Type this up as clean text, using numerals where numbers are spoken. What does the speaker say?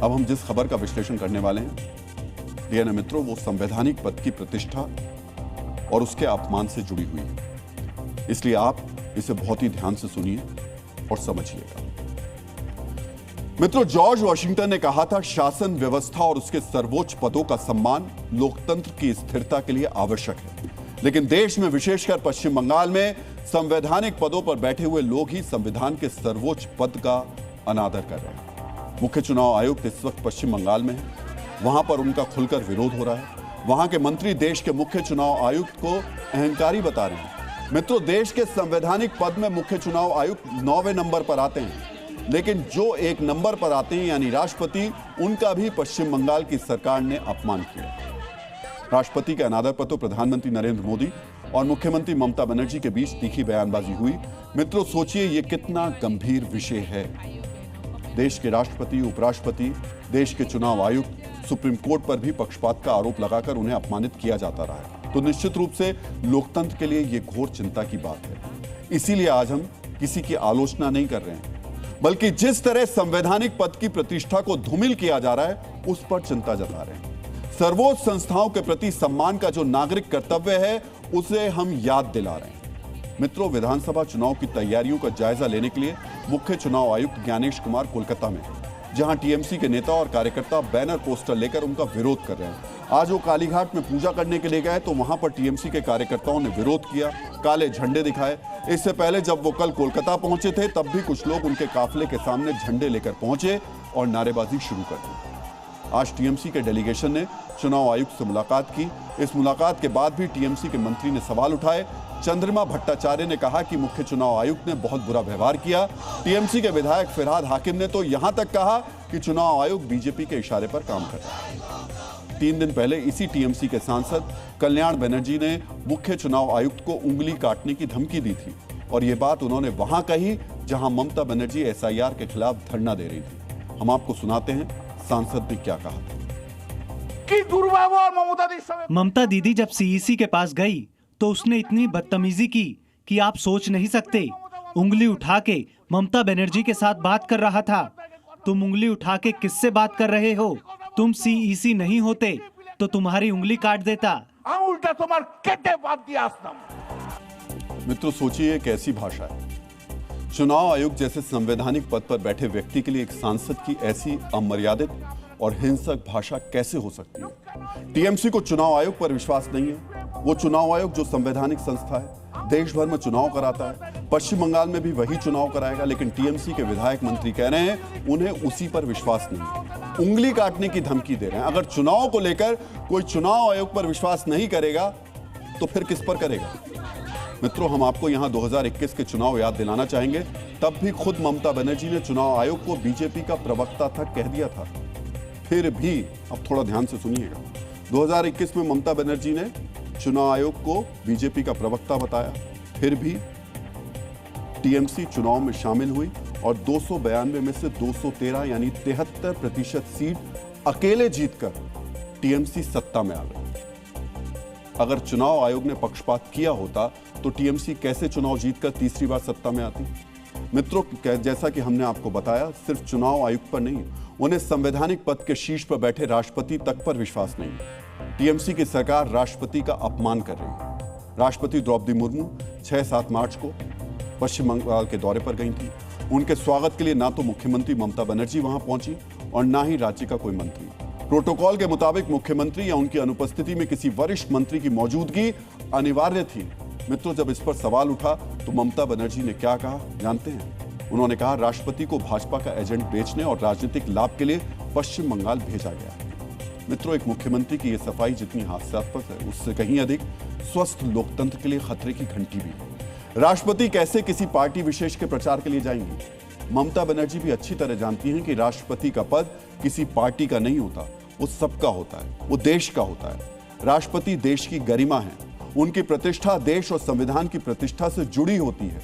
अब हम जिस खबर का विश्लेषण करने वाले हैं, डीएनए मित्रों, वो संवैधानिक पद की प्रतिष्ठा और उसके अपमान से जुड़ी हुई है। इसलिए आप इसे बहुत ही ध्यान से सुनिए और समझिएगा। मित्रों, जॉर्ज वॉशिंगटन ने कहा था, शासन व्यवस्था और उसके सर्वोच्च पदों का सम्मान लोकतंत्र की स्थिरता के लिए आवश्यक है। लेकिन देश में, विशेषकर पश्चिम बंगाल में, संवैधानिक पदों पर बैठे हुए लोग ही संविधान के सर्वोच्च पद का अनादर कर रहे हैं। मुख्य चुनाव आयुक्त इस वक्त पश्चिम बंगाल में है। वहां पर उनका खुलकर विरोध हो रहा है। वहां के मंत्री देश के मुख्य चुनाव आयुक्त को अहंकारी बता रहे हैं। मित्रों, देश के संवैधानिक पद में मुख्य चुनाव आयुक्त 9वें नंबर पर आते हैं, लेकिन जो 1 नंबर पर आते हैं यानी राष्ट्रपति, उनका भी पश्चिम बंगाल की सरकार ने अपमान किया। राष्ट्रपति के अनादर पर तो प्रधानमंत्री नरेंद्र मोदी और मुख्यमंत्री ममता बनर्जी के बीच तीखी बयानबाजी हुई। मित्रों, सोचिए ये कितना गंभीर विषय है। देश के राष्ट्रपति, उपराष्ट्रपति, देश के चुनाव आयुक्त, सुप्रीम कोर्ट पर भी पक्षपात का आरोप लगाकर उन्हें अपमानित किया जाता रहा है। तो निश्चित रूप से लोकतंत्र के लिए यह घोर चिंता की बात है। इसीलिए आज हम किसी की आलोचना नहीं कर रहे हैं, बल्कि जिस तरह संवैधानिक पद की प्रतिष्ठा को धूमिल किया जा रहा है, उस पर चिंता जता रहे हैं। सर्वोच्च संस्थाओं के प्रति सम्मान का जो नागरिक कर्तव्य है, उसे हम याद दिला रहे हैं। मित्रों, विधानसभा चुनाव की तैयारियों का जायजा लेने के लिए मुख्य चुनाव आयुक्त ज्ञानेश कुमार कोलकाता में हैं, जहां टीएमसी के नेता और कार्यकर्ता बैनर पोस्टर लेकर उनका विरोध कर रहे हैं। आज वो कालीघाट में पूजा करने के लिए गए तो वहां पर टीएमसी के कार्यकर्ताओं ने विरोध किया, काले झंडे दिखाए। इससे पहले जब वो कल कोलकाता पहुंचे थे, तब भी कुछ लोग उनके काफिले के सामने झंडे लेकर पहुंचे और नारेबाजी शुरू कर दी। आज टीएमसी के डेलीगेशन ने चुनाव आयुक्त से मुलाकात की। इस मुलाकात के बाद भी टीएमसी के मंत्री ने सवाल उठाए। चंद्रिमा भट्टाचार्य ने कहा कि मुख्य चुनाव आयुक्त ने बहुत बुरा व्यवहार किया। टीएमसी के विधायक फिरहाद हाकिम ने तो यहां तक कहा कि चुनाव आयोग बीजेपी के इशारे पर काम कर रहा है। 3 दिन पहले इसी टीएमसी के सांसद कल्याण बनर्जी ने मुख्य चुनाव आयुक्त को उंगली काटने की धमकी दी थी, और यह बात उन्होंने वहां कही जहां ममता बनर्जी एसआईआर के खिलाफ धरना दे रही थी। हम आपको सुनाते हैं सांसद ने क्या कहा था। ममता दीदी जब सीईसी के पास गई तो उसने इतनी बदतमीजी की कि आप सोच नहीं सकते। उंगली उठा के ममता बनर्जी के साथ बात कर रहा था। तुम उंगली उठा के किससे बात कर रहे हो? तुम सीईसी नहीं होते तो तुम्हारी उंगली काट देता। मित्रों, सोचिए कैसी भाषा है। चुनाव आयोग जैसे संवैधानिक पद पर बैठे व्यक्ति के लिए एक सांसद की ऐसी अमर्यादित और हिंसक भाषा कैसे हो सकती है? टीएमसी को चुनाव आयोग पर विश्वास नहीं है। वो चुनाव आयोग जो संवैधानिक संस्था है, देश भर में चुनाव कराता है, पश्चिम बंगाल में भी वही चुनाव कराएगा, लेकिन टीएमसी के विधायक मंत्री कह रहे हैं उन्हें उसी पर विश्वास नहीं है। उंगली काटने की धमकी दे रहे हैं। अगर चुनाव को लेकर कोई चुनाव आयोग पर विश्वास नहीं करेगा तो फिर किस पर करेगा? मित्रों, हम आपको यहां 2021 के चुनाव याद दिलाना चाहेंगे। तब भी खुद ममता बनर्जी ने चुनाव आयोग को बीजेपी का प्रवक्ता तक कह दिया था। फिर भी, अब थोड़ा ध्यान से सुनिएगा, 2021 में ममता बनर्जी ने चुनाव आयोग को बीजेपी का प्रवक्ता बताया। फिर भी टीएमसी चुनाव में शामिल हुई और 292 में से 213 यानी 73% सीट अकेले जीतकर टीएमसी सत्ता में आ गई। अगर चुनाव आयोग ने पक्षपात किया होता तो टीएमसी कैसे चुनाव जीतकर तीसरी बार सत्ता में आती? मित्रों, जैसा कि हमने आपको बताया, सिर्फ चुनाव आयुक्त पर नहीं, उन्हें संवैधानिक पद के शीर्ष पर बैठे राष्ट्रपति तक पर विश्वास नहीं। टीएमसी की सरकार राष्ट्रपति का अपमान कर रही है। राष्ट्रपति द्रौपदी मुर्मू 6-7 मार्च को पश्चिम बंगाल के दौरे पर गई थी। उनके स्वागत के लिए ना तो मुख्यमंत्री ममता बनर्जी वहां पहुंची और ना ही राज्य का कोई मंत्री। प्रोटोकॉल के मुताबिक मुख्यमंत्री या उनकी अनुपस्थिति में किसी वरिष्ठ मंत्री की मौजूदगी अनिवार्य थी। मित्रों, जब इस पर सवाल उठा तो ममता बनर्जी ने क्या कहा जानते हैं? उन्होंने कहा, राष्ट्रपति को भाजपा का एजेंट बेचने और राजनीतिक लाभ के लिए पश्चिम बंगाल भेजा गया। मित्रों, एक मुख्यमंत्री की यह सफाई जितनी हास्यास्पद है, उससे कहीं अधिक स्वस्थ लोकतंत्र के लिए खतरे की घंटी भी है। राष्ट्रपति कैसे किसी पार्टी विशेष के प्रचार के लिए जाएंगे? ममता बनर्जी भी अच्छी तरह जानती हैं कि राष्ट्रपति का पद किसी पार्टी का नहीं होता, वो सबका होता है, वो देश का होता है। राष्ट्रपति देश की गरिमा है, उनकी प्रतिष्ठा देश और संविधान की प्रतिष्ठा से जुड़ी होती है।